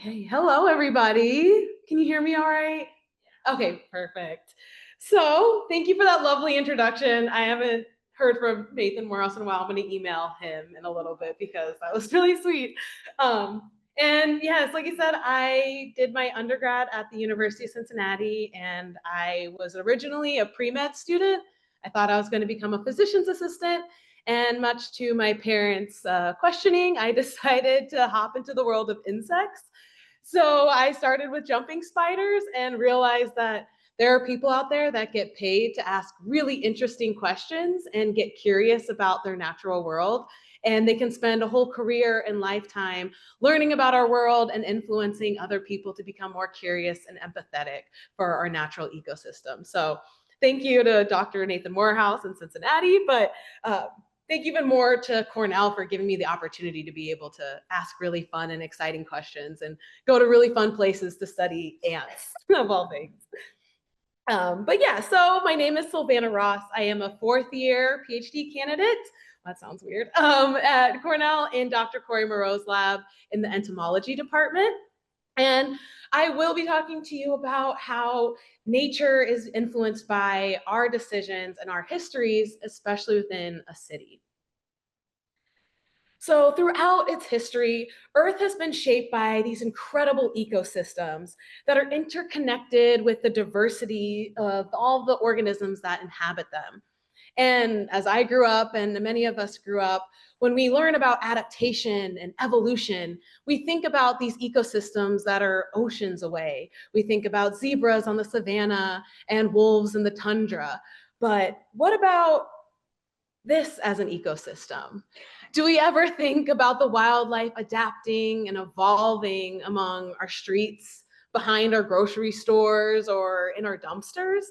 Hey, hello everybody. Can you hear me all right? Okay, perfect. So thank you for that lovely introduction. I haven't heard from Nathan Morehouse in a while. I'm going to email him in a little bit because that was really sweet. And yes, like I said, I did my undergrad at the University of Cincinnati, and I was originally a pre-med student. I thought I was going to become a physician's assistant. And much to my parents' questioning, I decided to hop into the world of insects. So I started with jumping spiders and realized that there are people out there that get paid to ask really interesting questions and get curious about their natural world. And they can spend a whole career and lifetime learning about our world and influencing other people to become more curious and empathetic for our natural ecosystem. So thank you to Dr. Nathan Morehouse in Cincinnati, but thank you even more to Cornell for giving me the opportunity to be able to ask really fun and exciting questions and go to really fun places to study ants, of all things. But yeah, so my name is Sylvana Ross. I am a fourth year PhD candidate. That sounds weird. At Cornell in Dr. Corey Moreau's lab in the entomology department. And I will be talking to you about how nature is influenced by our decisions and our histories, especially within a city. So throughout its history, Earth has been shaped by these incredible ecosystems that are interconnected with the diversity of all the organisms that inhabit them. And as I grew up, and many of us grew up, when we learn about adaptation and evolution, we think about these ecosystems that are oceans away. We think about zebras on the savannah and wolves in the tundra. But what about this as an ecosystem? Do we ever think about the wildlife adapting and evolving among our streets, behind our grocery stores, or in our dumpsters?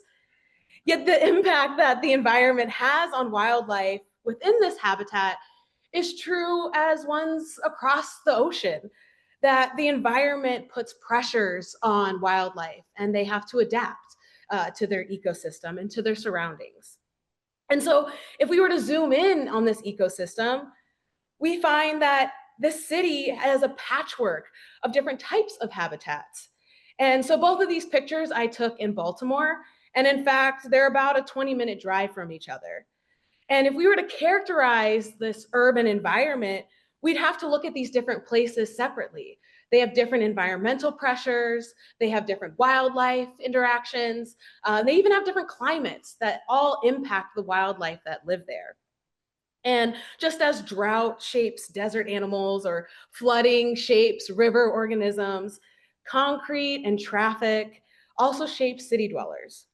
Yet the impact that the environment has on wildlife within this habitat is true as ones across the ocean, that the environment puts pressures on wildlife and they have to adapt to their ecosystem and to their surroundings. And so if we were to zoom in on this ecosystem, we find that this city has a patchwork of different types of habitats. And so both of these pictures I took in Baltimore, and in fact, they're about a 20-minute drive from each other. And if we were to characterize this urban environment, we'd have to look at these different places separately. They have different environmental pressures, they have different wildlife interactions, they even have different climates that all impact the wildlife that live there. And just as drought shapes desert animals or flooding shapes river organisms, concrete and traffic also shape city dwellers.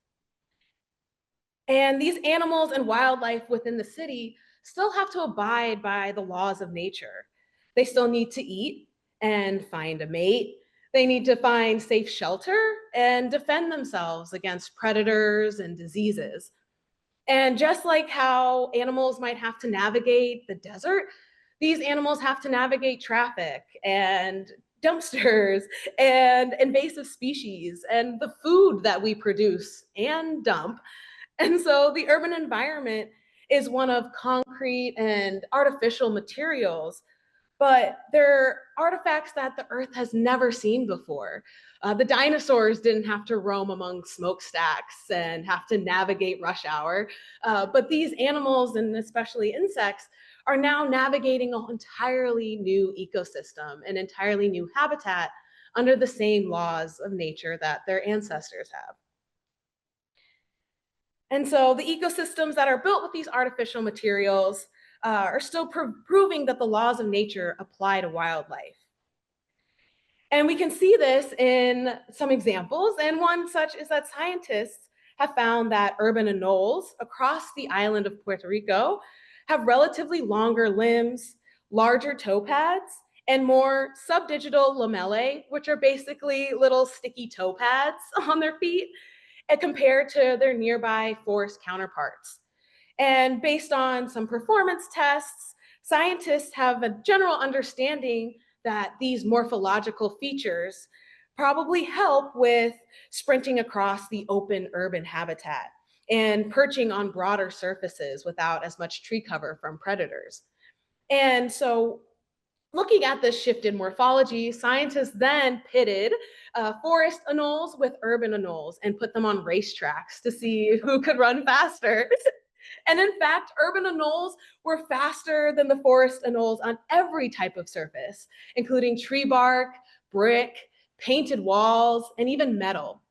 And these animals and wildlife within the city still have to abide by the laws of nature. They still need to eat and find a mate. They need to find safe shelter and defend themselves against predators and diseases. And just like how animals might have to navigate the desert, these animals have to navigate traffic and dumpsters and invasive species and the food that we produce and dump. And so the urban environment is one of concrete and artificial materials, but they're artifacts that the earth has never seen before. The dinosaurs didn't have to roam among smokestacks and have to navigate rush hour, but these animals, and especially insects, are now navigating an entirely new ecosystem, an entirely new habitat under the same laws of nature that their ancestors have. And so the ecosystems that are built with these artificial materials are still proving that the laws of nature apply to wildlife. And we can see this in some examples, and one such is that scientists have found that urban anoles across the island of Puerto Rico have relatively longer limbs, larger toe pads, and more subdigital lamellae, which are basically little sticky toe pads on their feet, compared to their nearby forest counterparts. And based on some performance tests, scientists have a general understanding that these morphological features probably help with sprinting across the open urban habitat and perching on broader surfaces without as much tree cover from predators. And so Looking at this shift in morphology, scientists then pitted forest anoles with urban anoles and put them on racetracks to see who could run faster. And in fact, urban anoles were faster than the forest anoles on every type of surface, including tree bark, brick, painted walls, and even metal.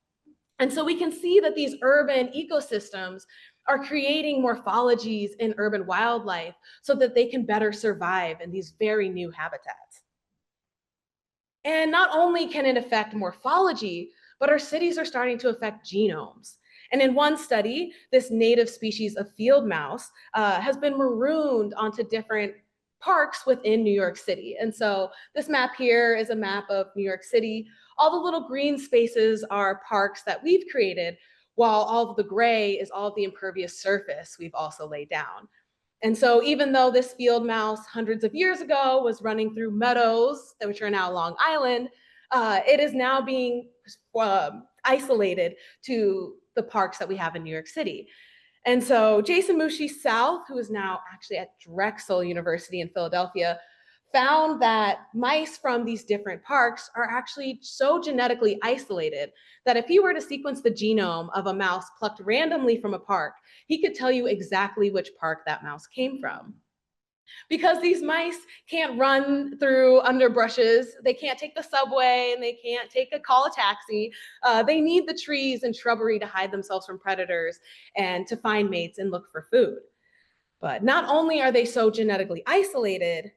And so we can see that these urban ecosystems are creating morphologies in urban wildlife so that they can better survive in these very new habitats. And not only can it affect morphology, but our cities are starting to affect genomes. And in one study, this native species of field mouse has been marooned onto different parks within New York City. And so this map here is a map of New York City. All the little green spaces are parks that we've created, while all of the gray is all of the impervious surface we've also laid down. And so even though this field mouse hundreds of years ago was running through meadows, which are now Long Island, it is now being isolated to the parks that we have in New York City. And so Jason Mushi South, who is now actually at Drexel University in Philadelphia, found that mice from these different parks are actually so genetically isolated that if he were to sequence the genome of a mouse plucked randomly from a park, he could tell you exactly which park that mouse came from. Because these mice can't run through underbrushes, they can't take the subway, and they can't call a taxi. They need the trees and shrubbery to hide themselves from predators and to find mates and look for food. But not only are they so genetically isolated,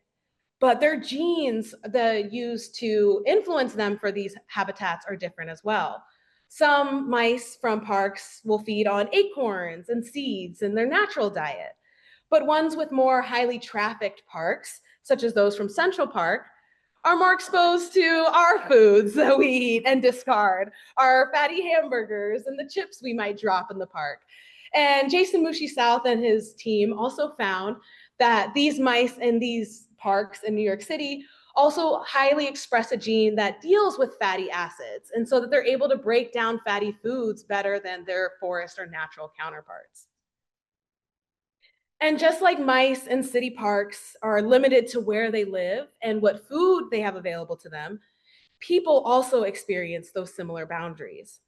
but their genes that used to influence them for these habitats are different as well. Some mice from parks will feed on acorns and seeds in their natural diet, but ones with more highly trafficked parks, such as those from Central Park, are more exposed to our foods that we eat and discard, our fatty hamburgers and the chips we might drop in the park. And Jason Mushi South and his team also found that these mice in these parks in New York City also highly express a gene that deals with fatty acids, and so that they're able to break down fatty foods better than their forest or natural counterparts. And just like mice in city parks are limited to where they live and what food they have available to them, people also experience those similar boundaries.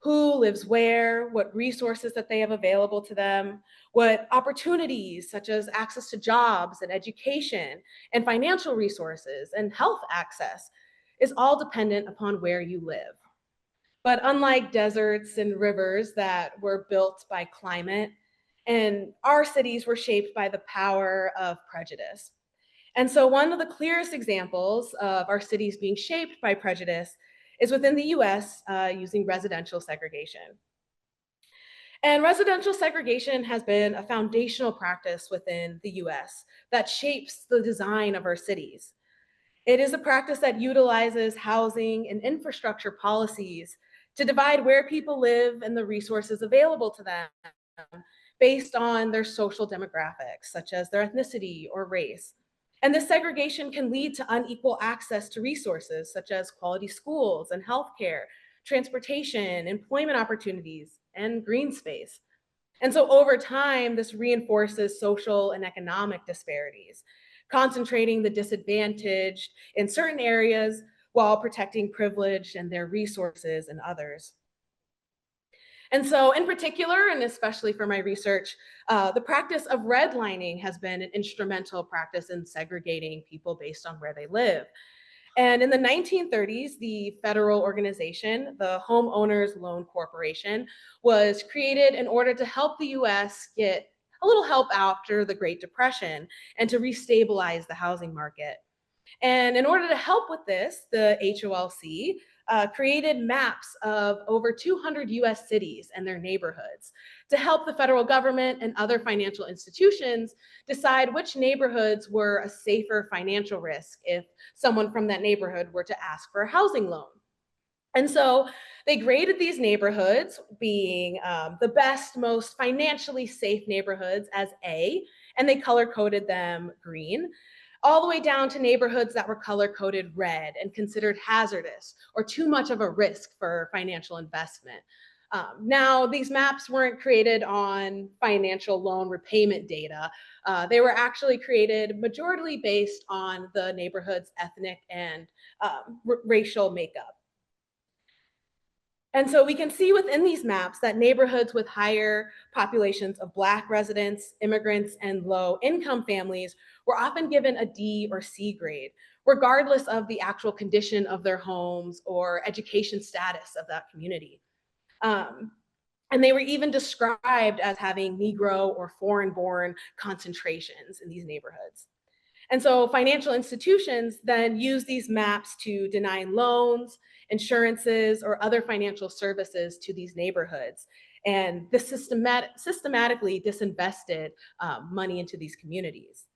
Who lives where, what resources that they have available to them, what opportunities such as access to jobs and education and financial resources and health access is all dependent upon where you live. But unlike deserts and rivers that were built by climate, and our cities were shaped by the power of prejudice. And so one of the clearest examples of our cities being shaped by prejudice is within the US using residential segregation. And residential segregation has been a foundational practice within the US that shapes the design of our cities. It is a practice that utilizes housing and infrastructure policies to divide where people live and the resources available to them based on their social demographics, such as their ethnicity or race. And this segregation can lead to unequal access to resources such as quality schools and healthcare, transportation, employment opportunities, and green space. And so over time, this reinforces social and economic disparities, concentrating the disadvantaged in certain areas while protecting privileged and their resources in others. And so in particular, and especially for my research, the practice of redlining has been an instrumental practice in segregating people based on where they live. And in the 1930s, the federal organization, the Homeowners Loan Corporation, was created in order to help the US get a little help after the Great Depression and to restabilize the housing market. And in order to help with this, the HOLC created maps of over 200 US cities and their neighborhoods to help the federal government and other financial institutions decide which neighborhoods were a safer financial risk if someone from that neighborhood were to ask for a housing loan. And so they graded these neighborhoods, being the best, most financially safe neighborhoods, as A, and they color coded them green, all the way down to neighborhoods that were color coded red and considered hazardous or too much of a risk for financial investment. Now, these maps weren't created on financial loan repayment data. They were actually created majorly based on the neighborhood's ethnic and racial makeup. And so we can see within these maps that neighborhoods with higher populations of Black residents, immigrants, and low income families were often given a D or C grade, regardless of the actual condition of their homes or education status of that community. Um, and they were even described as having Negro or foreign born concentrations in these neighborhoods. And so financial institutions then use these maps to deny loans, insurances, or other financial services to these neighborhoods. And this systematically disinvested money into these communities.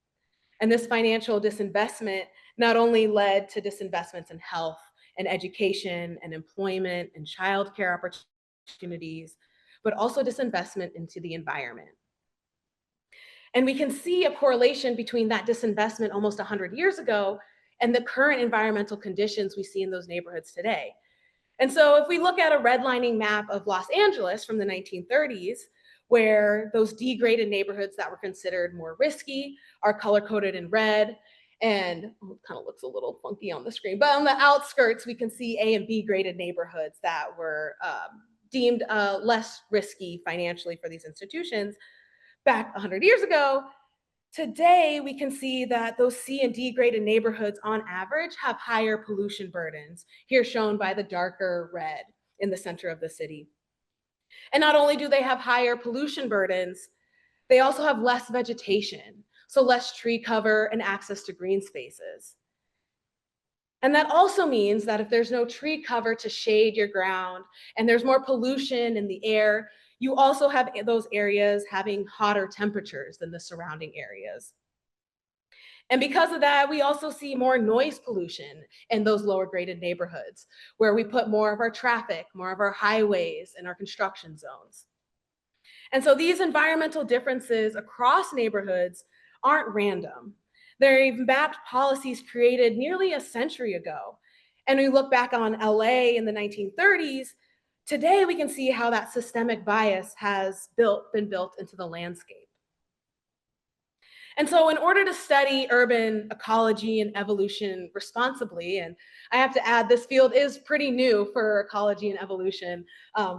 And this financial disinvestment not only led to disinvestments in health and education and employment and childcare opportunities, but also disinvestment into the environment. And we can see a correlation between that disinvestment almost 100 years ago and the current environmental conditions we see in those neighborhoods today. And so if we look at a redlining map of Los Angeles from the 1930s, where those degraded neighborhoods that were considered more risky are color-coded in red, and it kind of looks a little funky on the screen, but on the outskirts, we can see A and B graded neighborhoods that were deemed less risky financially for these institutions back 100 years ago. Today, we can see that those C and D graded neighborhoods on average have higher pollution burdens, here shown by the darker red in the center of the city. And not only do they have higher pollution burdens, they also have less vegetation, so less tree cover and access to green spaces. And that also means that if there's no tree cover to shade your ground and there's more pollution in the air, you also have those areas having hotter temperatures than the surrounding areas. And because of that, we also see more noise pollution in those lower graded neighborhoods where we put more of our traffic, more of our highways and our construction zones. And so these environmental differences across neighborhoods aren't random. They're mapped policies created nearly a century ago. And we look back on LA in the 1930s, today we can see how that systemic bias has been built into the landscape. And so in order to study urban ecology and evolution responsibly, and I have to add, this field is pretty new for ecology and evolution,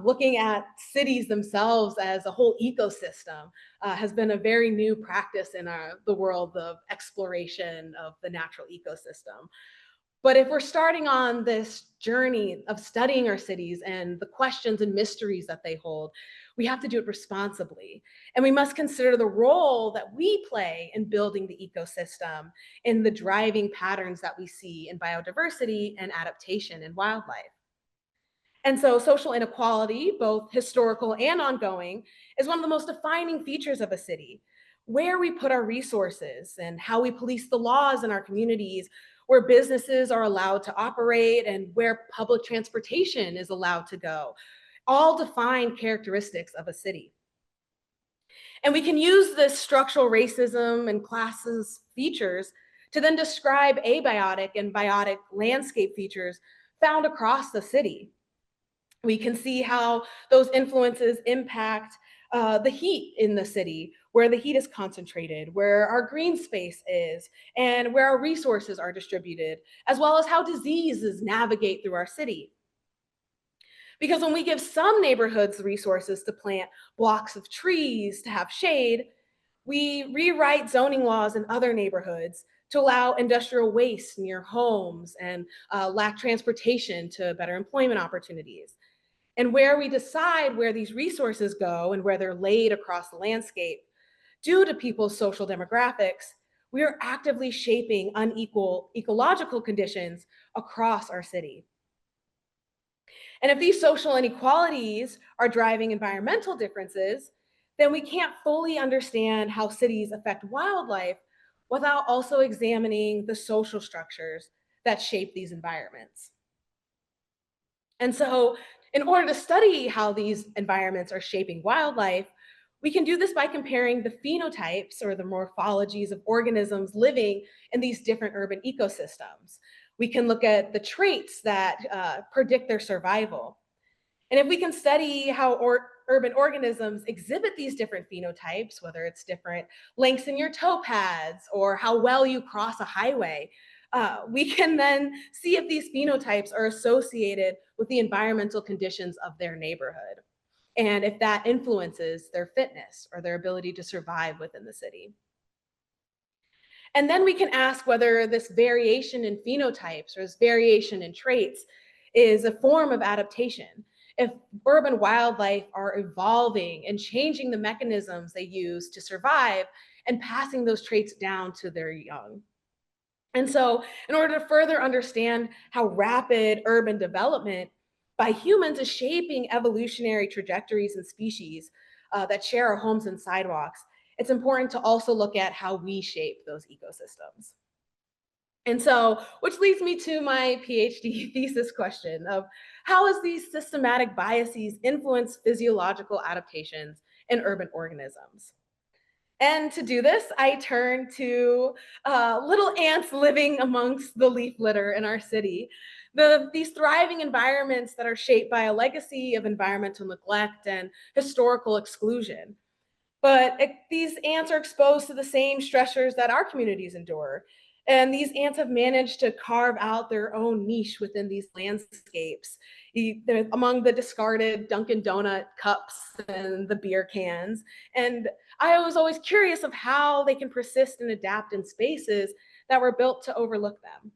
looking at cities themselves as a whole ecosystem has been a very new practice in the world of exploration of the natural ecosystem. But if we're starting on this journey of studying our cities and the questions and mysteries that they hold, we have to do it responsibly. And we must consider the role that we play in building the ecosystem, in the driving patterns that we see in biodiversity and adaptation in wildlife. And so social inequality, both historical and ongoing, is one of the most defining features of a city. Where we put our resources and how we police the laws in our communities, where businesses are allowed to operate and where public transportation is allowed to go, all define characteristics of a city. And we can use this structural racism and classes features to then describe abiotic and biotic landscape features found across the city. We can see how those influences impact the heat in the city, where the heat is concentrated, where our green space is, and where our resources are distributed, as well as how diseases navigate through our city. Because when we give some neighborhoods the resources to plant blocks of trees, to have shade, we rewrite zoning laws in other neighborhoods to allow industrial waste near homes and lack transportation to better employment opportunities. And where we decide where these resources go and where they're laid across the landscape, due to people's social demographics, we are actively shaping unequal ecological conditions across our city. And if these social inequalities are driving environmental differences, then we can't fully understand how cities affect wildlife without also examining the social structures that shape these environments. And so, in order to study how these environments are shaping wildlife, we can do this by comparing the phenotypes or the morphologies of organisms living in these different urban ecosystems. We can look at the traits that predict their survival. And if we can study how urban organisms exhibit these different phenotypes, whether it's different lengths in your toe pads or how well you cross a highway, we can then see if these phenotypes are associated with the environmental conditions of their neighborhood, and if that influences their fitness or their ability to survive within the city. And then we can ask whether this variation in phenotypes or this variation in traits is a form of adaptation. If urban wildlife are evolving and changing the mechanisms they use to survive and passing those traits down to their young. And so, in order to further understand how rapid urban development by humans is shaping evolutionary trajectories and species that share our homes and sidewalks, it's important to also look at how we shape those ecosystems. And so, which leads me to my PhD thesis question of how does these systematic biases influence physiological adaptations in urban organisms? And to do this, I turn to little ants living amongst the leaf litter in our city. These thriving environments that are shaped by a legacy of environmental neglect and historical exclusion. But these ants are exposed to the same stressors that our communities endure. And these ants have managed to carve out their own niche within these landscapes. They're among the discarded Dunkin' Donut cups and the beer cans. And I was always curious of how they can persist and adapt in spaces that were built to overlook them.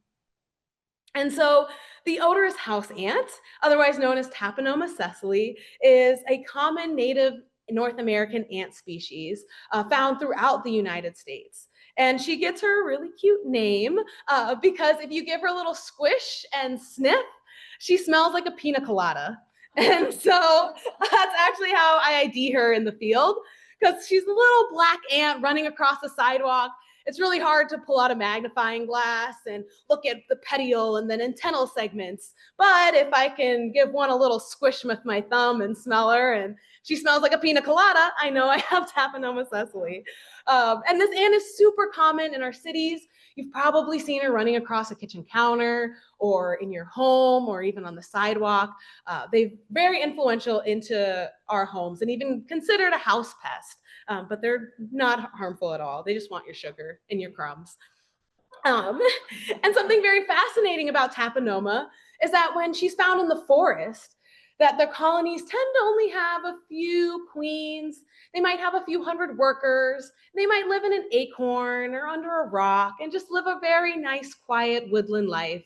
And so the odorous house ant, otherwise known as Taponoma seseli, is a common native North American ant species found throughout the United States. And she gets her really cute name because if you give her a little squish and sniff, she smells like a pina colada. And so that's actually how I ID her in the field, because she's a little black ant running across the sidewalk. It's really hard to pull out a magnifying glass and look at the petiole and then antennal segments. But if I can give one a little squish with my thumb and smell her, and she smells like a pina colada, I know I have Taponoma seseli. And this ant is super common in our cities. You've probably seen her running across a kitchen counter or in your home or even on the sidewalk. They're very influential into our homes and even considered a house pest. But they're not harmful at all. They just want your sugar and your crumbs. Um, and something very fascinating about Taponoma is that when she's found in the forest, that the colonies tend to only have a few queens. They might have a few hundred workers. They might live in an acorn or under a rock and just live a very nice, quiet woodland life.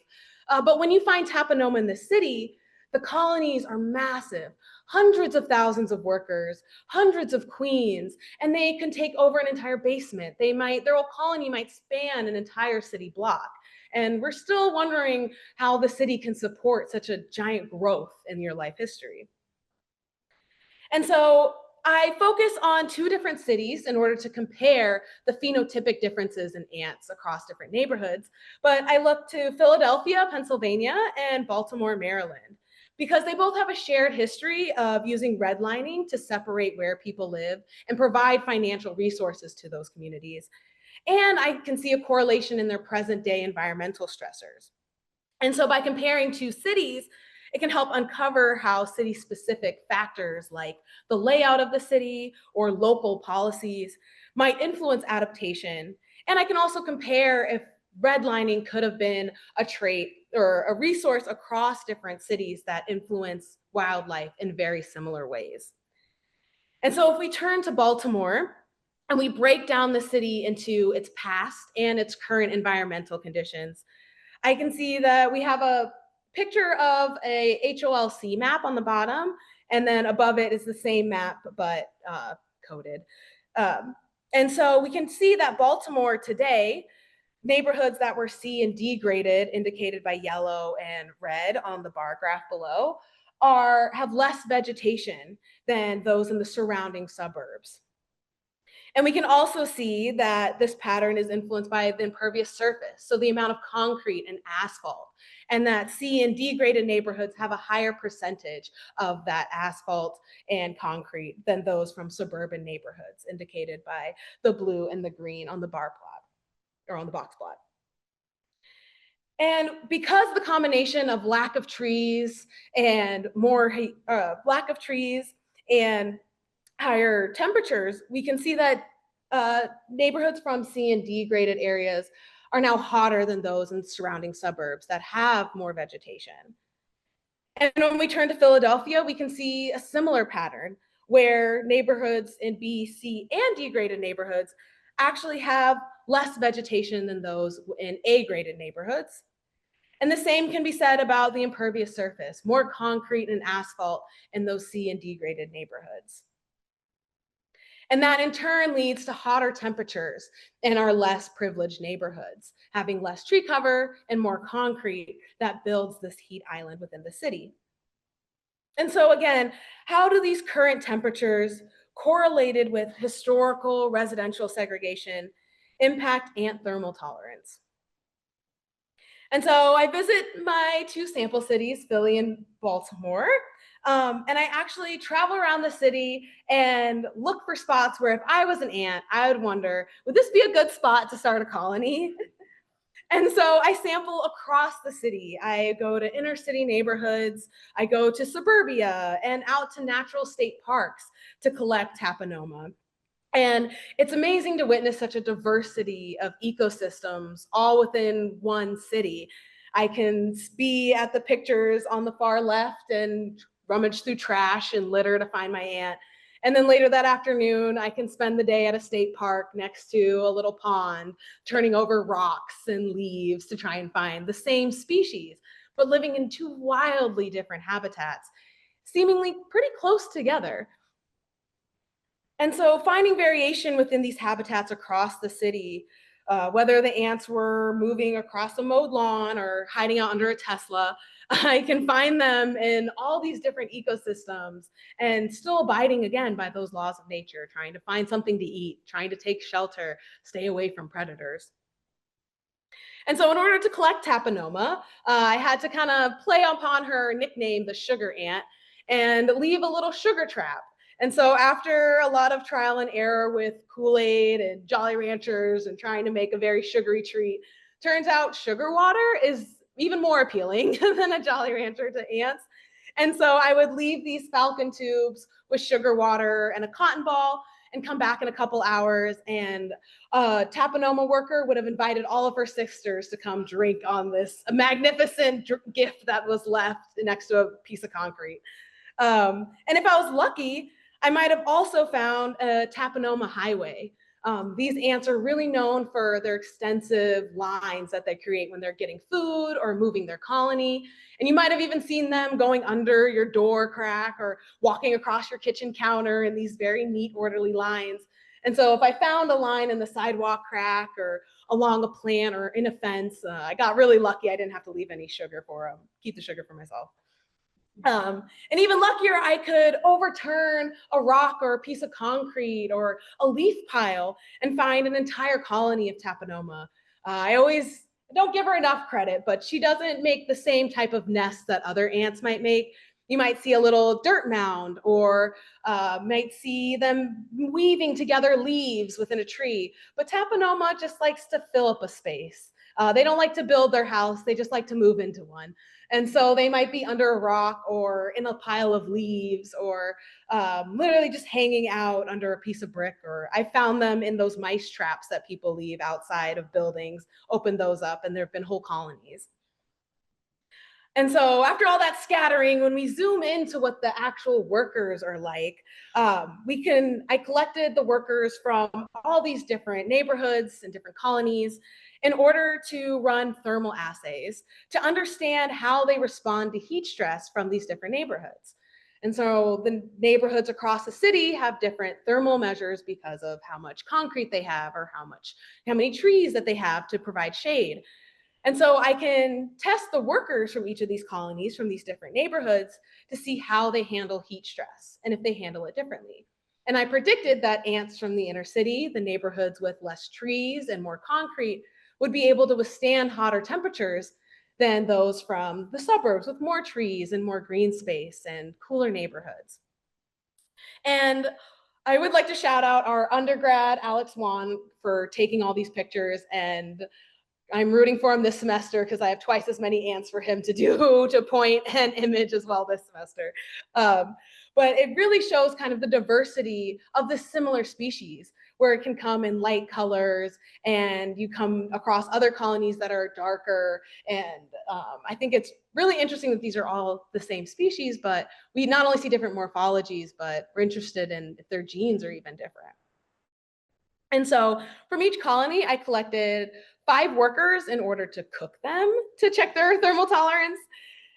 But when you find Taponoma in the city, the colonies are massive, hundreds of thousands of workers, hundreds of queens, and they can take over an entire basement. Their whole colony might span an entire city block. And we're still wondering how the city can support such a giant growth in your life history. And so I focus on two different cities in order to compare the phenotypic differences in ants across different neighborhoods. But I look to Philadelphia, Pennsylvania, and Baltimore, Maryland, because they both have a shared history of using redlining to separate where people live and provide financial resources to those communities. And I can see a correlation in their present day environmental stressors. And so by comparing two cities, it can help uncover how city specific factors like the layout of the city or local policies might influence adaptation. And I can also compare if redlining could have been a trait or a resource across different cities that influence wildlife in very similar ways. And so if we turn to Baltimore and we break down the city into its past and its current environmental conditions, I can see that we have a picture of a HOLC map on the bottom, and then above it is the same map, but coded. Um, and so we can see that Baltimore today, neighborhoods that were C and D graded, indicated by yellow and red on the bar graph below, have less vegetation than those in the surrounding suburbs. And we can also see that this pattern is influenced by the impervious surface, so the amount of concrete and asphalt, and that C and D graded neighborhoods have a higher percentage of that asphalt and concrete than those from suburban neighborhoods, indicated by the blue and the green on the bar plot or on the box plot. And because the combination of lack of trees and lack of trees and higher temperatures, we can see that neighborhoods from C and D graded areas are now hotter than those in surrounding suburbs that have more vegetation. And when we turn to Philadelphia, we can see a similar pattern where neighborhoods in B, C, and D graded neighborhoods actually have less vegetation than those in A graded neighborhoods. And the same can be said about the impervious surface, more concrete and asphalt in those C and D graded neighborhoods. And that in turn leads to hotter temperatures in our less privileged neighborhoods, having less tree cover and more concrete that builds this heat island within the city. And so again, how do these current temperatures correlated with historical residential segregation impact ant thermal tolerance? And so I visit my two sample cities, Philly and Baltimore. And I actually travel around the city and look for spots where if I was an ant, I would wonder, would this be a good spot to start a colony? And so I sample across the city. I go to inner city neighborhoods, I go to suburbia and out to natural state parks to collect taponoma. And it's amazing to witness such a diversity of ecosystems all within one city. I can be at the pictures on the far left and rummage through trash and litter to find my aunt. And then later that afternoon, I can spend the day at a state park next to a little pond, turning over rocks and leaves to try and find the same species, but living in two wildly different habitats, seemingly pretty close together. And so finding variation within these habitats across the city, whether the ants were moving across a mowed lawn or hiding out under a Tesla, I can find them in all these different ecosystems and still abiding again by those laws of nature, trying to find something to eat, trying to take shelter, stay away from predators. And so in order to collect Taponoma, I had to kind of play upon her nickname, the sugar ant, and leave a little sugar trap. And so after a lot of trial and error with Kool-Aid and Jolly Ranchers and trying to make a very sugary treat, turns out sugar water is even more appealing than a Jolly Rancher to ants. And so I would leave these falcon tubes with sugar water and a cotton ball and come back in a couple hours, and a Taponoma worker would have invited all of her sisters to come drink on this magnificent gift that was left next to a piece of concrete. And if I was lucky, I might have also found a Taponoma highway. These ants are really known for their extensive lines that they create when they're getting food or moving their colony. And you might have even seen them going under your door crack or walking across your kitchen counter in these very neat, orderly lines. And so if I found a line in the sidewalk crack or along a plant or in a fence, I got really lucky. I didn't have to leave any sugar for them, keep the sugar for myself. And even luckier, I could overturn a rock or a piece of concrete or a leaf pile and find an entire colony of Taponoma. I always don't give her enough credit, but she doesn't make the same type of nest that other ants might make. You might see a little dirt mound or might see them weaving together leaves within a tree. But Taponoma just likes to fill up a space. They don't like to build their house, they just like to move into one. And so they might be under a rock or in a pile of leaves or literally just hanging out under a piece of brick. Or I found them in those mice traps that people leave outside of buildings, open those up, and there have been whole colonies. And so after all that scattering, when we zoom into what the actual workers are like, I collected the workers from all these different neighborhoods and different colonies in order to run thermal assays to understand how they respond to heat stress from these different neighborhoods. And so the neighborhoods across the city have different thermal measures because of how much concrete they have or how many trees that they have to provide shade. And so I can test the workers from each of these colonies, from these different neighborhoods, to see how they handle heat stress and if they handle it differently. And I predicted that ants from the inner city, the neighborhoods with less trees and more concrete, would be able to withstand hotter temperatures than those from the suburbs with more trees and more green space and cooler neighborhoods. And I would like to shout out our undergrad, Alex Wan, for taking all these pictures and I'm rooting for him this semester because I have twice as many ants for him to do to point and image as well this semester. Um, but it really shows kind of the diversity of the similar species, where it can come in light colors and you come across other colonies that are darker. And I think it's really interesting that these are all the same species, but we not only see different morphologies, but we're interested in if their genes are even different. And so from each colony, I collected 5 workers in order to cook them to check their thermal tolerance.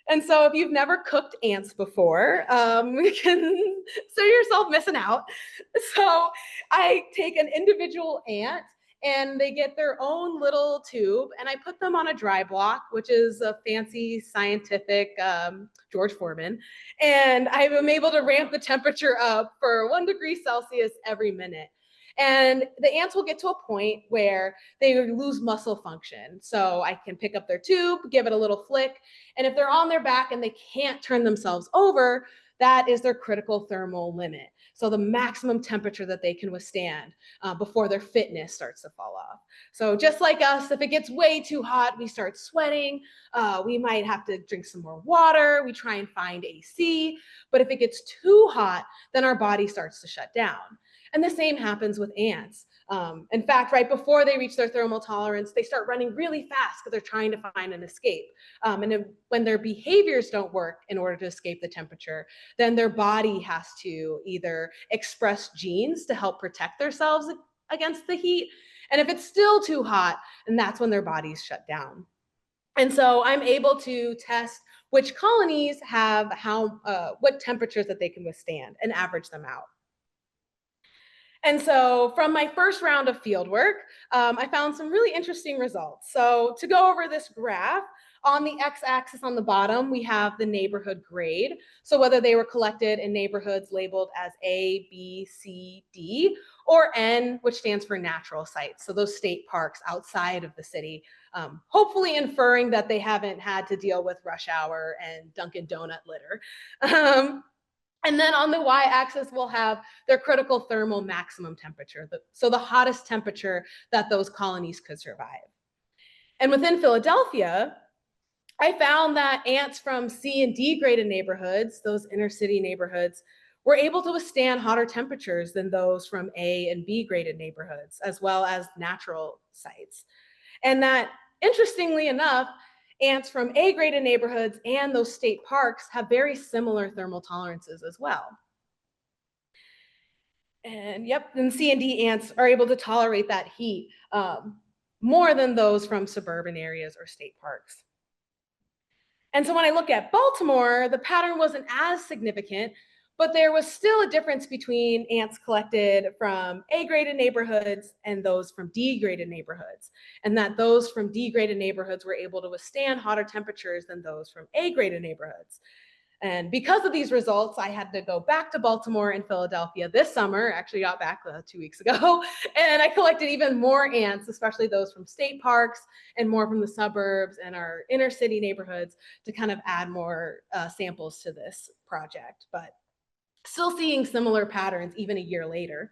And so if you've never cooked ants before, you can see yourself missing out. So I take an individual ant and they get their own little tube and I put them on a dry block, which is a fancy scientific George Foreman. And I am able to ramp the temperature up for 1 degree Celsius every minute. And the ants will get to a point where they lose muscle function. So I can pick up their tube, give it a little flick, and if they're on their back and they can't turn themselves over, that is their critical thermal limit. So the maximum temperature that they can withstand before their fitness starts to fall off. So just like us, if it gets way too hot, we start sweating. We might have to drink some more water. We try and find AC. But if it gets too hot, then our body starts to shut down. And the same happens with ants. In fact, right before they reach their thermal tolerance, they start running really fast because they're trying to find an escape. And when their behaviors don't work in order to escape the temperature, then their body has to either express genes to help protect themselves against the heat. And if it's still too hot, then that's when their bodies shut down. And so I'm able to test which colonies have what temperatures that they can withstand and average them out. And so from my first round of field work, I found some really interesting results. So to go over this graph, on the x-axis on the bottom, we have the neighborhood grade. So whether they were collected in neighborhoods labeled as A, B, C, D, or N, which stands for natural sites. So those state parks outside of the city, hopefully inferring that they haven't had to deal with rush hour and Dunkin' Donut litter. And then on the y-axis, we'll have their critical thermal maximum temperature, so the hottest temperature that those colonies could survive. And within Philadelphia, I found that ants from C and D graded neighborhoods, those inner city neighborhoods, were able to withstand hotter temperatures than those from A and B graded neighborhoods, as well as natural sites. And that, interestingly enough, ants from A-graded neighborhoods and those state parks have very similar thermal tolerances as well. And yep, and C and D ants are able to tolerate that heat more than those from suburban areas or state parks. And so when I look at Baltimore, the pattern wasn't as significant, but there was still a difference between ants collected from A-graded neighborhoods and those from D-graded neighborhoods, and that those from D-graded neighborhoods were able to withstand hotter temperatures than those from A-graded neighborhoods. And because of these results, I had to go back to Baltimore and Philadelphia this summer. Actually got back 2 weeks ago. And I collected even more ants, especially those from state parks and more from the suburbs and our inner city neighborhoods, to kind of add more samples to this project. But still seeing similar patterns even a year later.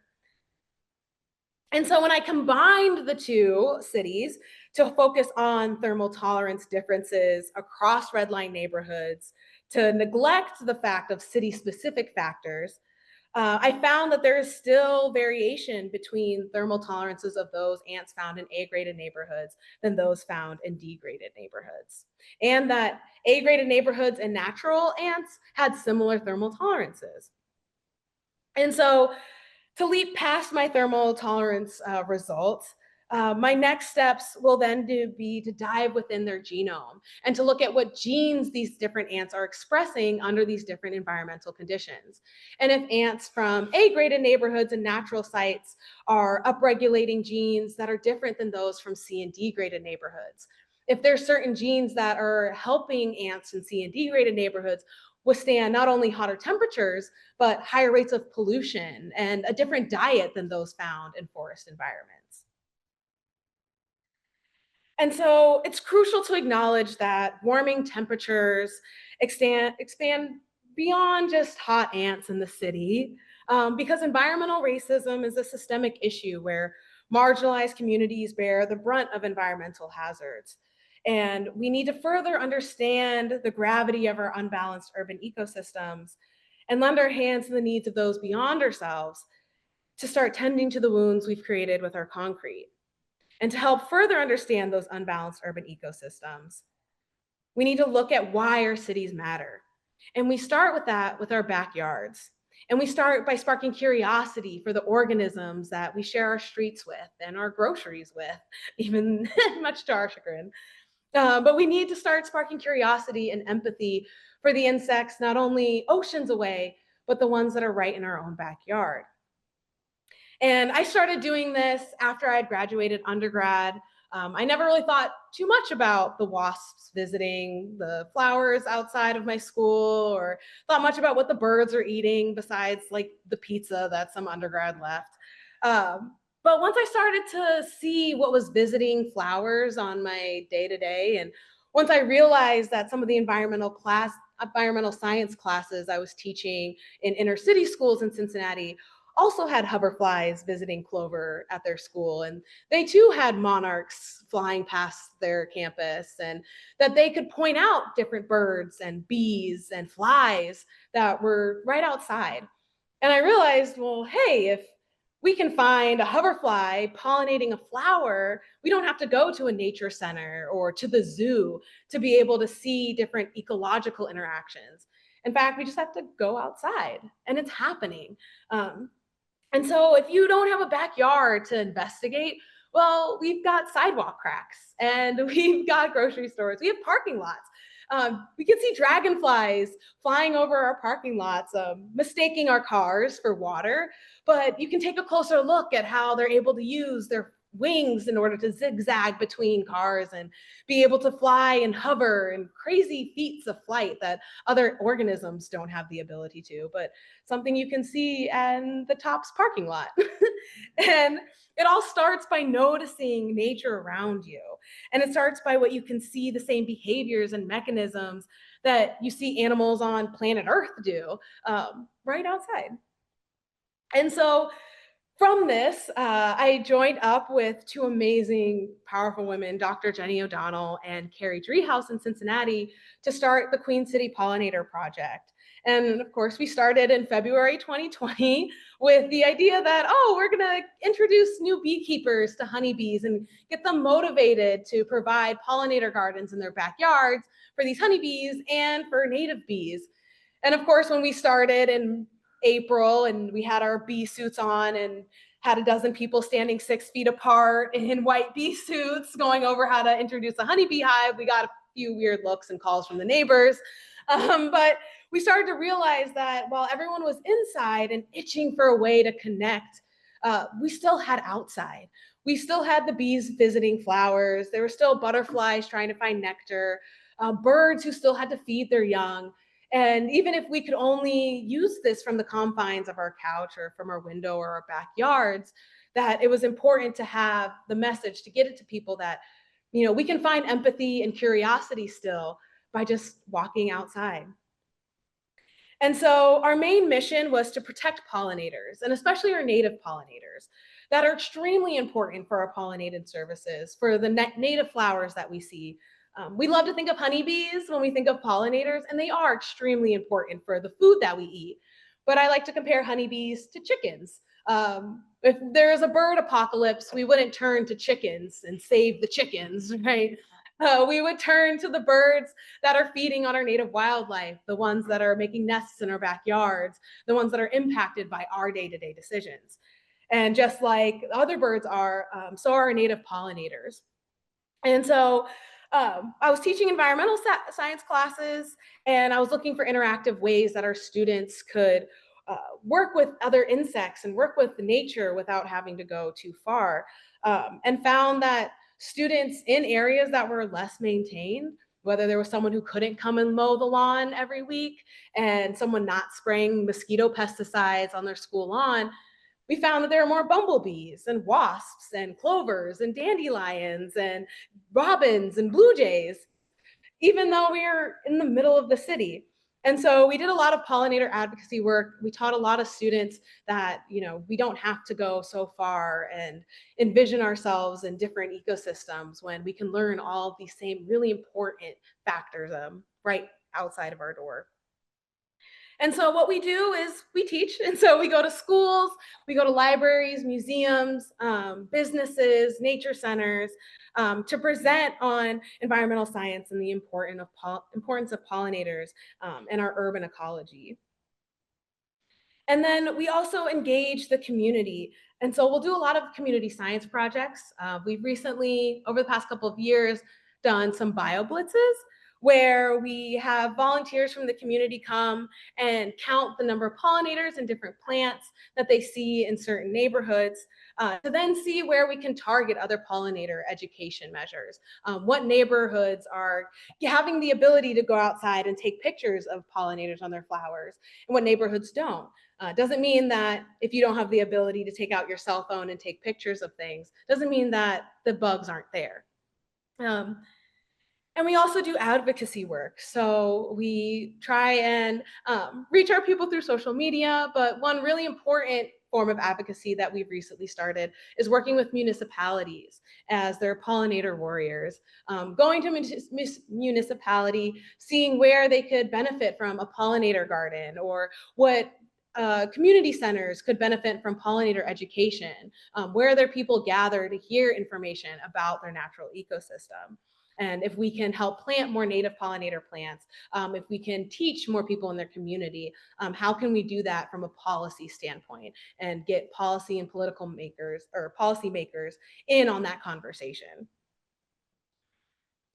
And so when I combined the two cities to focus on thermal tolerance differences across red line neighborhoods, to neglect the fact of city-specific factors, I found that there is still variation between thermal tolerances of those ants found in A-graded neighborhoods than those found in D-graded neighborhoods. And that A-graded neighborhoods and natural ants had similar thermal tolerances. And so to leap past my thermal tolerance results, my next steps will then be to dive within their genome and to look at what genes these different ants are expressing under these different environmental conditions. And if ants from A-graded neighborhoods and natural sites are upregulating genes that are different than those from C and D-graded neighborhoods. If there's certain genes that are helping ants in C and D-graded neighborhoods withstand not only hotter temperatures, but higher rates of pollution and a different diet than those found in forest environments. And so it's crucial to acknowledge that warming temperatures expand beyond just hot ants in the city, because environmental racism is a systemic issue where marginalized communities bear the brunt of environmental hazards. And we need to further understand the gravity of our unbalanced urban ecosystems and lend our hands to the needs of those beyond ourselves to start tending to the wounds we've created with our concrete. And to help further understand those unbalanced urban ecosystems, we need to look at why our cities matter. And we start with that with our backyards. And we start by sparking curiosity for the organisms that we share our streets with and our groceries with, even much to our chagrin. But we need to start sparking curiosity and empathy for the insects, not only oceans away, but the ones that are right in our own backyard. And I started doing this after I had graduated undergrad. I never really thought too much about the wasps visiting the flowers outside of my school, or thought much about what the birds are eating besides like the pizza that some undergrad left. But once I started to see what was visiting flowers on my day to day, and once I realized that some of the environmental science classes I was teaching in inner city schools in Cincinnati also had hoverflies visiting clover at their school, and they too had monarchs flying past their campus, and that they could point out different birds and bees and flies that were right outside. And I realized, well, hey, if we can find a hoverfly pollinating a flower, we don't have to go to a nature center or to the zoo to be able to see different ecological interactions. In fact, we just have to go outside, and it's happening. And so if you don't have a backyard to investigate, well, we've got sidewalk cracks and we've got grocery stores, we have parking lots. We can see dragonflies flying over our parking lots, mistaking our cars for water, but you can take a closer look at how they're able to use their wings in order to zigzag between cars and be able to fly and hover and crazy feats of flight that other organisms don't have the ability to, but something you can see in the Tops parking lot. And it all starts by noticing nature around you. And it starts by what you can see the same behaviors and mechanisms that you see animals on planet Earth do right outside. And so from this, I joined up with two amazing, powerful women, Dr. Jenny O'Donnell and Carrie Driehaus in Cincinnati, to start the Queen City Pollinator Project. And of course, we started in February 2020 with the idea that, oh, we're going to introduce new beekeepers to honeybees and get them motivated to provide pollinator gardens in their backyards for these honeybees and for native bees. And of course, when we started in April and we had our bee suits on and had a dozen people standing 6 feet apart in white bee suits going over how to introduce a honeybee hive, we got a few weird looks and calls from the neighbors. But we started to realize that while everyone was inside and itching for a way to connect, we still had outside. We still had the bees visiting flowers. There were still butterflies trying to find nectar, birds who still had to feed their young. And even if we could only use this from the confines of our couch or from our window or our backyards, that it was important to have the message to get it to people that, you know, we can find empathy and curiosity still by just walking outside. And so our main mission was to protect pollinators, and especially our native pollinators that are extremely important for our pollinated services, for the native flowers that we see. We love to think of honeybees when we think of pollinators, and they are extremely important for the food that we eat. But I like to compare honeybees to chickens. If there is a bird apocalypse, we wouldn't turn to chickens and save the chickens, right? We would turn to the birds that are feeding on our native wildlife, the ones that are making nests in our backyards, the ones that are impacted by our day-to-day decisions. And just like other birds are, so are our native pollinators. And so I was teaching environmental science classes, and I was looking for interactive ways that our students could work with other insects and work with nature without having to go too far, and found that students in areas that were less maintained, whether there was someone who couldn't come and mow the lawn every week and someone not spraying mosquito pesticides on their school lawn, we found that there are more bumblebees and wasps and clovers and dandelions and robins and blue jays, even though we are in the middle of the city. And so we did a lot of pollinator advocacy work. We taught a lot of students that, we don't have to go so far and envision ourselves in different ecosystems when we can learn all of these same really important factors right outside of our door. And so what we do is we teach. And so we go to schools, we go to libraries, museums, businesses, nature centers, to present on environmental science and the importance of pollinators in our urban ecology. And then we also engage the community. And so we'll do a lot of community science projects. We've recently, over the past couple of years, done some bio blitzes where we have volunteers from the community come and count the number of pollinators and different plants that they see in certain neighborhoods, to then see where we can target other pollinator education measures. What neighborhoods are having the ability to go outside and take pictures of pollinators on their flowers, and what neighborhoods don't. Doesn't mean that if you don't have the ability to take out your cell phone and take pictures of things, doesn't mean that the bugs aren't there. And we also do advocacy work. So we try and reach our people through social media, but one really important form of advocacy that we've recently started is working with municipalities as their pollinator warriors, going to municipality, seeing where they could benefit from a pollinator garden, or what community centers could benefit from pollinator education, where their people gather to hear information about their natural ecosystem. And if we can help plant more native pollinator plants, if we can teach more people in their community, how can we do that from a policy standpoint and get policy and political makers or policymakers in on that conversation?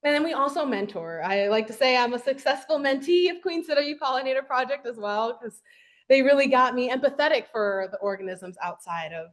And then we also mentor. I like to say I'm a successful mentee of Queen City Pollinator Project as well, because they really got me empathetic for the organisms outside of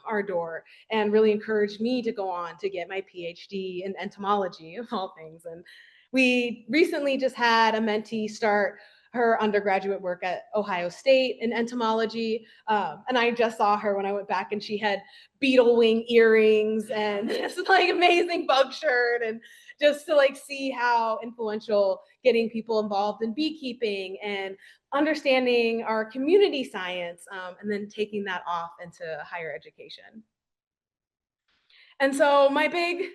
our door, and really encouraged me to go on to get my PhD in entomology, of all things. And we recently just had a mentee start her undergraduate work at Ohio State in entomology. And I just saw her when I went back, and she had beetle wing earrings and this like amazing bug shirt, and just to like see how influential getting people involved in beekeeping and understanding our community science, and then taking that off into higher education. And so my big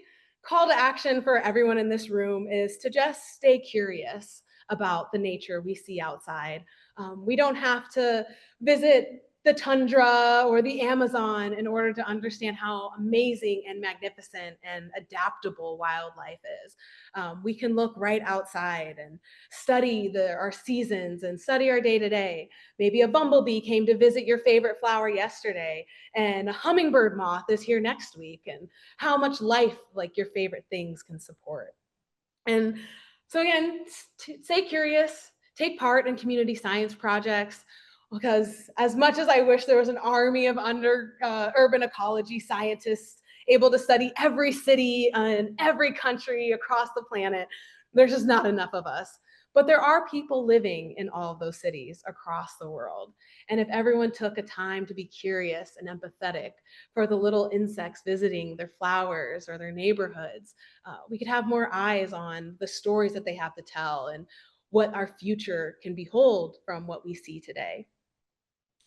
call to action for everyone in this room is to just stay curious about the nature we see outside. We don't have to visit the tundra or the Amazon in order to understand how amazing and magnificent and adaptable wildlife is. We can look right outside and study our seasons and study our day to day. Maybe a bumblebee came to visit your favorite flower yesterday, and a hummingbird moth is here next week, and how much life like your favorite things can support. And so again, stay curious, take part in community science projects, because as much as I wish there was an army of urban ecology scientists able to study every city and every country across the planet, there's just not enough of us. But there are people living in all of those cities across the world. And if everyone took a time to be curious and empathetic for the little insects visiting their flowers or their neighborhoods, we could have more eyes on the stories that they have to tell and what our future can behold from what we see today.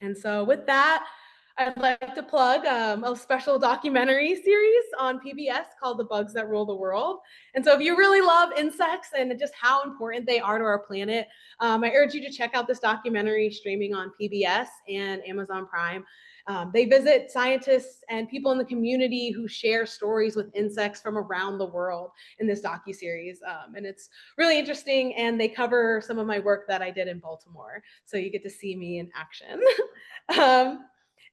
And so with that, I'd like to plug a special documentary series on PBS called The Bugs That Rule the World. And so if you really love insects and just how important they are to our planet, I urge you to check out this documentary streaming on PBS and Amazon Prime. They visit scientists and people in the community who share stories with insects from around the world in this docuseries. And it's really interesting, and they cover some of my work that I did in Baltimore. So you get to see me in action.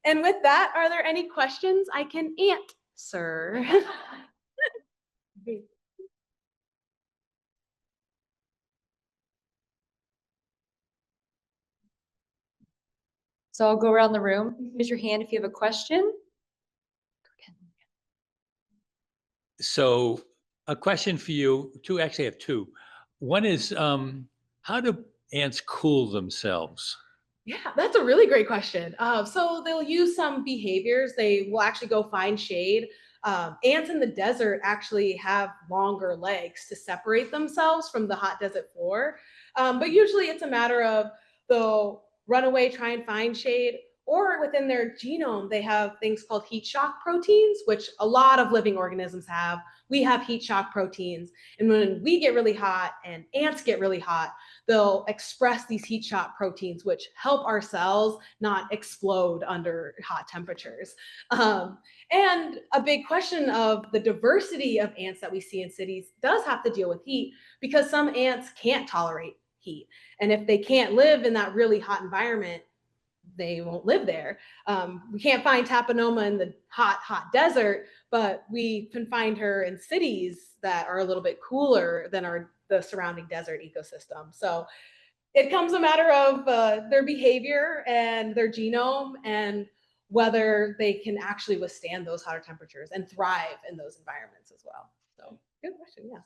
And with that, are there any questions I can answer? So I'll go around the room. Raise your hand if you have a question. So a question for you, actually I have two. One is, how do ants cool themselves? Yeah, that's a really great question. So they'll use some behaviors. They will actually go find shade. Ants in the desert actually have longer legs to separate themselves from the hot desert floor. But usually it's a matter of they'll run away, try and find shade, or within their genome, they have things called heat shock proteins, which a lot of living organisms have. We have heat shock proteins. And when we get really hot and ants get really hot, they'll express these heat shock proteins, which help our cells not explode under hot temperatures. And a big question of the diversity of ants that we see in cities does have to deal with heat, because some ants can't tolerate heat. And if they can't live in that really hot environment, they won't live there. We can't find Tapanoma in the hot desert, but we can find her in cities that are a little bit cooler than the surrounding desert ecosystem. So it comes a matter of their behavior and their genome, and whether they can actually withstand those hotter temperatures and thrive in those environments as well. So good question, yeah.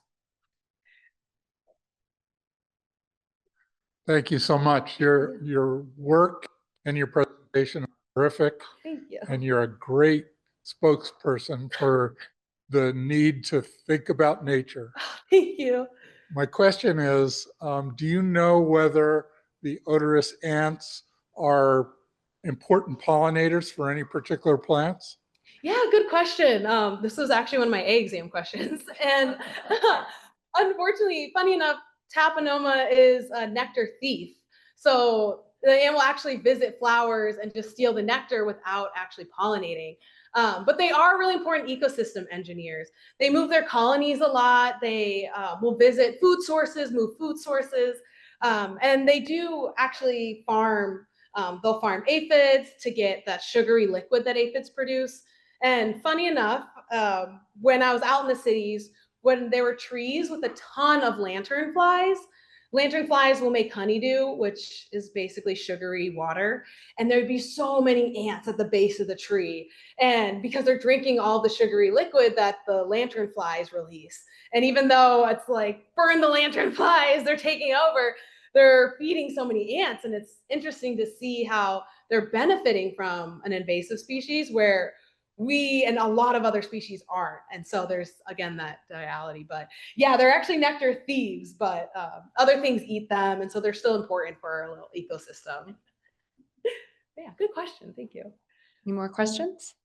Thank you so much. Your work and your presentation are terrific, Thank you. and you're a great spokesperson for the need to think about nature. Thank you. My question is, do you know whether the odorous ants are important pollinators for any particular plants? Yeah, good question. This was actually one of my A exam questions. And unfortunately, funny enough, Tapanoma is a nectar thief. So the ant will actually visit flowers and just steal the nectar without actually pollinating. But they are really important ecosystem engineers. They move their colonies a lot. They will visit food sources, move food sources. And they do actually farm. They'll farm aphids to get that sugary liquid that aphids produce. And funny enough, when I was out in the cities, when there were trees with a ton of lantern flies will make honeydew, which is basically sugary water. And there'd be so many ants at the base of the tree. And because they're drinking all the sugary liquid that the lantern flies release. And even though it's like, burn the lantern flies, they're taking over, they're feeding so many ants. And it's interesting to see how they're benefiting from an invasive species where we and a lot of other species aren't. And so there's, again, that duality. But yeah, they're actually nectar thieves, but other things eat them. And so they're still important for our little ecosystem. Yeah, good question. Thank you. Any more questions?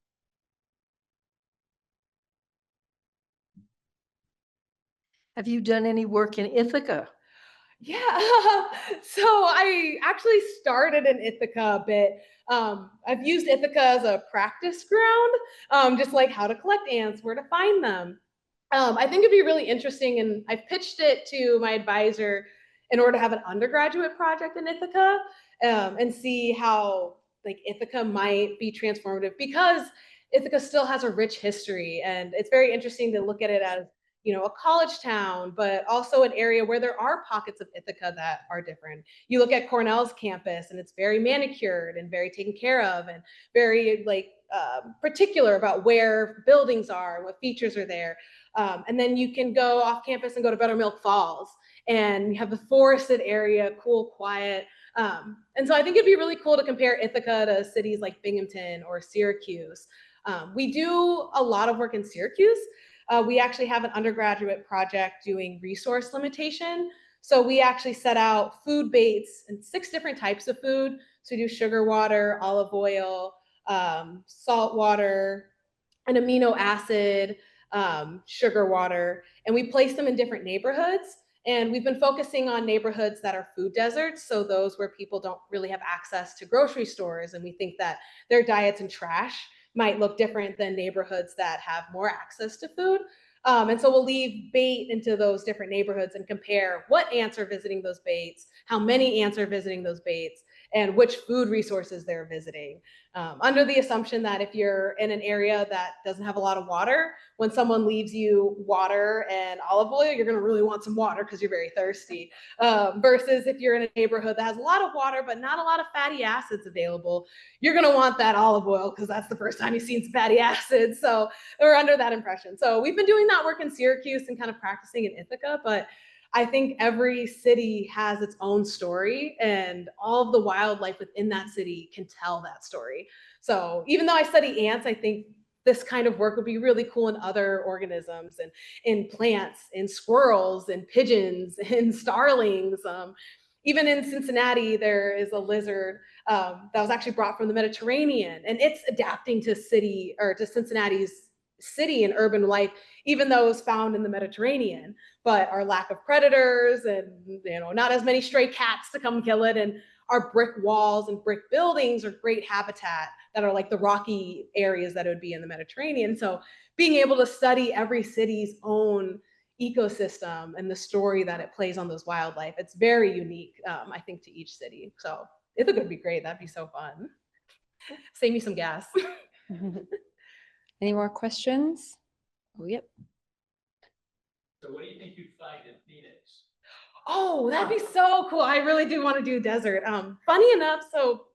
Have you done any work in Ithaca? Yeah, so I actually started in Ithaca a bit. I've used Ithaca as a practice ground, just like how to collect ants, where to find them. I think it'd be really interesting, and I've pitched it to my advisor in order to have an undergraduate project in Ithaca, and see how like Ithaca might be transformative, because Ithaca still has a rich history, and it's very interesting to look at it as, you know, a college town, but also an area where there are pockets of Ithaca that are different. You look at Cornell's campus and it's very manicured and very taken care of and very like particular about where buildings are and what features are there. And then you can go off campus and go to Buttermilk Falls and you have the forested area, cool, quiet. And so I think it'd be really cool to compare Ithaca to cities like Binghamton or Syracuse. We do a lot of work in Syracuse. We actually have an undergraduate project doing resource limitation. So we actually set out food baits and 6 different types of food. So we do sugar water, olive oil, salt water, an amino acid, sugar water, and we place them in different neighborhoods. And we've been focusing on neighborhoods that are food deserts, so those where people don't really have access to grocery stores, and we think that their diets and trash might look different than neighborhoods that have more access to food. And so we'll leave bait into those different neighborhoods and compare what ants are visiting those baits, how many ants are visiting those baits, and which food resources they're visiting. Under the assumption that if you're in an area that doesn't have a lot of water, when someone leaves you water and olive oil, you're going to really want some water because you're very thirsty. Versus if you're in a neighborhood that has a lot of water but not a lot of fatty acids available, you're going to want that olive oil because that's the first time you've seen some fatty acids. So we're under that impression. So we've been doing that work in Syracuse and kind of practicing in Ithaca, but I think every city has its own story, and all of the wildlife within that city can tell that story. So even though I study ants, I think this kind of work would be really cool in other organisms and in plants, in squirrels, and pigeons, and starlings. Even in Cincinnati, there is a lizard that was actually brought from the Mediterranean, and it's adapting to Cincinnati's city and urban life, even though it was found in the Mediterranean. But our lack of predators and not as many stray cats to come kill it, and our brick walls and brick buildings are great habitat that are like the rocky areas that it would be in the Mediterranean. So being able to study every city's own ecosystem and the story that it plays on those wildlife, it's very unique, I think, to each city. So Ithaca would be great. That'd be so fun. Save me some gas. Any more questions? Oh, yep. So what do you think you'd find in Phoenix? Oh, that'd be so cool. I really do want to do desert. Funny enough, so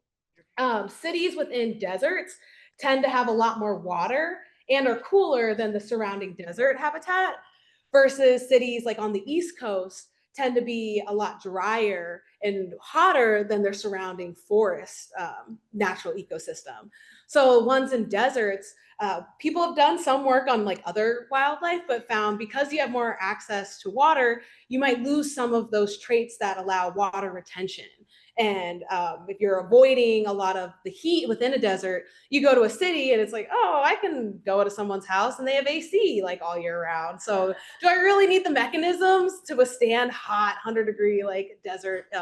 cities within deserts tend to have a lot more water and are cooler than the surrounding desert habitat, versus cities like on the East Coast tend to be a lot drier and hotter than their surrounding forest natural ecosystem. So ones in deserts, people have done some work on like other wildlife, but found because you have more access to water, you might lose some of those traits that allow water retention. And if you're avoiding a lot of the heat within a desert, you go to a city and it's like, oh, I can go to someone's house and they have AC like all year round. So do I really need the mechanisms to withstand hot 100-degree like desert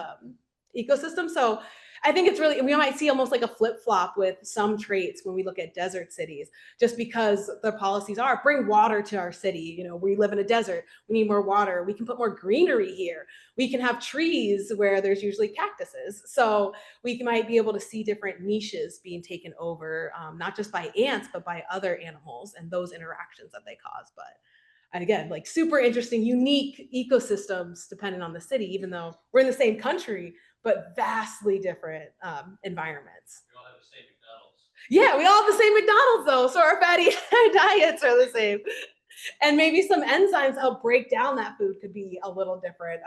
ecosystem? So I think it's really, we might see almost like a flip-flop with some traits when we look at desert cities, just because the policies are bring water to our city. We live in a desert, we need more water, we can put more greenery here, we can have trees where there's usually cactuses. So we might be able to see different niches being taken over, not just by ants, but by other animals and those interactions that they cause. And again, like super interesting, unique ecosystems depending on the city, even though we're in the same country, but vastly different environments. We all have the same McDonald's. Yeah, we all have the same McDonald's though, so our fatty diets are the same. And maybe some enzymes help break down that food could be a little different.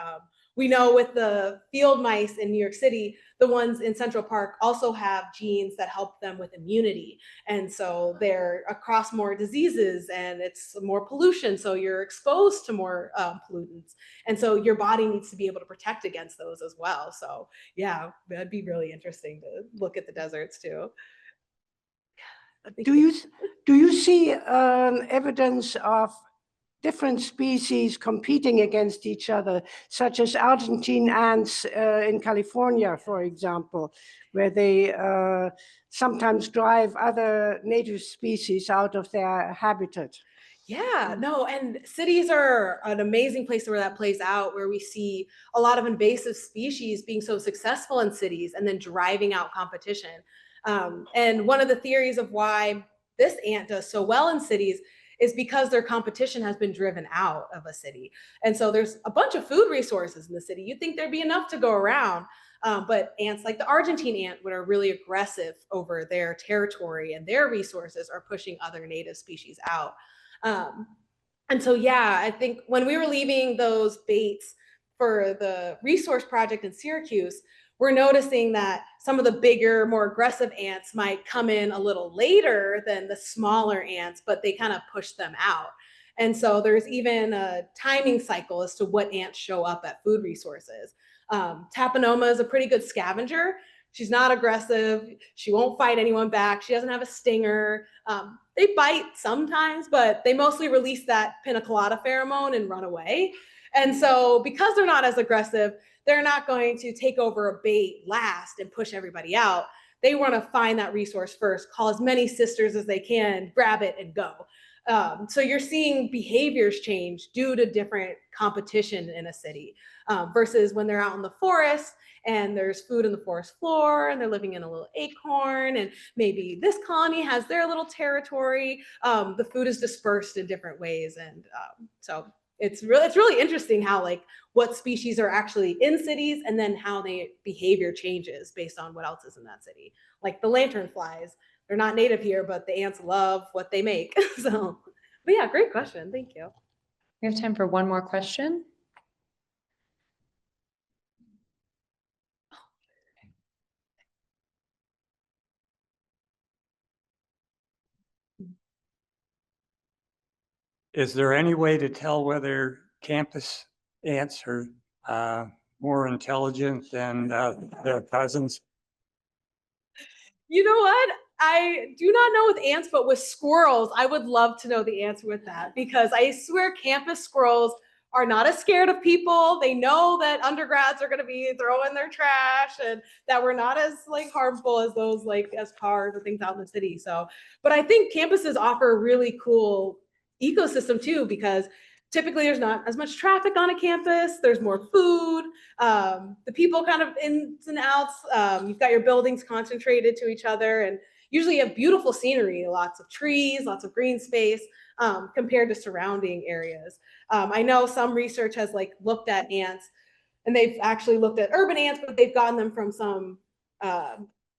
We know with the field mice in New York City, the ones in Central Park also have genes that help them with immunity. And so they're across more diseases and it's more pollution. So you're exposed to more pollutants. And so your body needs to be able to protect against those as well. So yeah, that'd be really interesting to look at the deserts too. Do you see evidence of different species competing against each other, such as Argentine ants in California, for example, where they sometimes drive other native species out of their habitat? Yeah, no, and cities are an amazing place where that plays out, where we see a lot of invasive species being so successful in cities and then driving out competition. And one of the theories of why this ant does so well in cities is because their competition has been driven out of a city. And so there's a bunch of food resources in the city. You'd think there'd be enough to go around, but ants like the Argentine ant, which are really aggressive over their territory and their resources, are pushing other native species out. And so, yeah, I think when we were leaving those baits for the resource project in Syracuse, we're noticing that some of the bigger, more aggressive ants might come in a little later than the smaller ants, but they kind of push them out. And so there's even a timing cycle as to what ants show up at food resources. Tapenoma is a pretty good scavenger. She's not aggressive. She won't fight anyone back. She doesn't have a stinger. They bite sometimes, but they mostly release that pina colada pheromone and run away. And so because they're not as aggressive, they're not going to take over a bait last and push everybody out. They want to find that resource first, call as many sisters as they can, grab it and go. So you're seeing behaviors change due to different competition in a city versus when they're out in the forest and there's food in the forest floor and they're living in a little acorn and maybe this colony has their little territory. The food is dispersed in different ways. And so it's really interesting how like what species are actually in cities and then how their behavior changes based on what else is in that city. Like the lanternflies, they're not native here, but the ants love what they make. So, but yeah, great question. Thank you. We have time for one more question. Is there any way to tell whether campus ants are more intelligent than their cousins? You know what? I do not know with ants, but with squirrels, I would love to know the answer with that because I swear campus squirrels are not as scared of people. They know that undergrads are going to be throwing their trash and that we're not as like harmful as those like as cars or things out in the city. So, but I think campuses offer a really cool ecosystem too because typically there's not as much traffic on a campus. There's more food. The people kind of ins and outs. You've got your buildings concentrated to each other, and usually you have beautiful scenery, lots of trees, lots of green space compared to surrounding areas. I know some research has like looked at ants, and they've actually looked at urban ants, but they've gotten them from some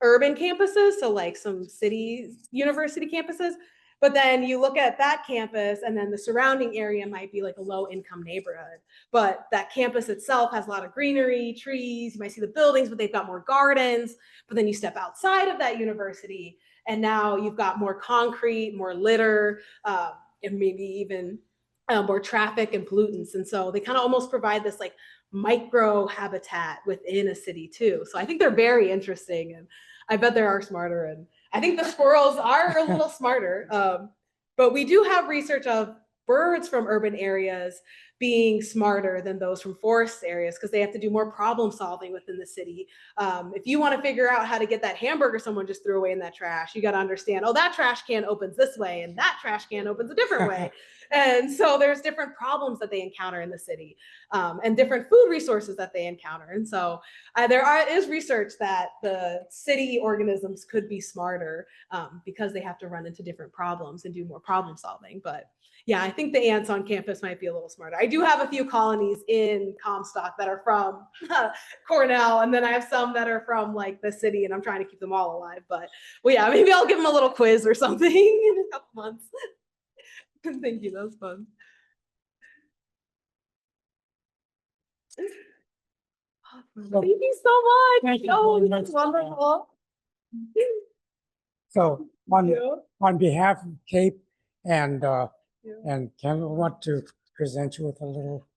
urban campuses, so like some city university campuses. But then you look at that campus, and then the surrounding area might be like a low-income neighborhood. But that campus itself has a lot of greenery, trees. You might see the buildings, but they've got more gardens. But then you step outside of that university, and now you've got more concrete, more litter, and maybe even more traffic and pollutants. And so they kind of almost provide this like micro habitat within a city too. So I think they're very interesting, and I bet they are smarter. And I think the squirrels are a little smarter. But we do have research of birds from urban areas being smarter than those from forest areas because they have to do more problem solving within the city. If you want to figure out how to get that hamburger someone just threw away in that trash, you got to understand, oh, that trash can opens this way and that trash can opens a different way. And so there's different problems that they encounter in the city and different food resources that they encounter. And so is research that the city organisms could be smarter because they have to run into different problems and do more problem solving. But yeah, I think the ants on campus might be a little smarter. I do have a few colonies in Comstock that are from Cornell, and then I have some that are from like the city, and I'm trying to keep them all alive. But well, yeah, maybe I'll give them a little quiz or something in a couple months. Thank you, that was fun. Thank you so much. Thank you Oh, very this is much. wonderful. So Thank you. on behalf of Cape and Yeah. and Ken, I want to present you with a little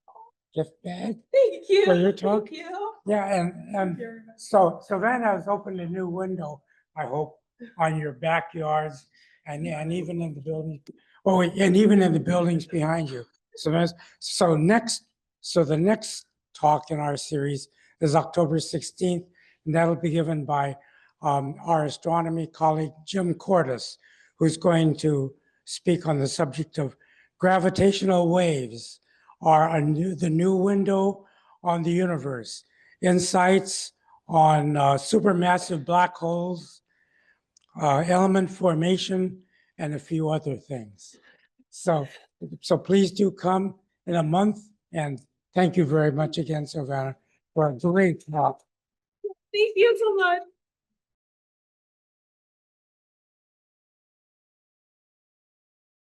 gift bag. Thank you. For your talk. Thank you. Yeah, Thank you and very much. so Sylvana has opened a new window, I hope, on your backyards and even in the building. Oh, and even in the buildings behind you. So the next talk in our series is October 16th, and that'll be given by our astronomy colleague, Jim Cordes, who's going to speak on the subject of gravitational waves are the new window on the universe, insights on supermassive black holes, element formation, and a few other things. So please do come in a month, and thank you very much again, Sylvana, for a great talk. Thank you so much.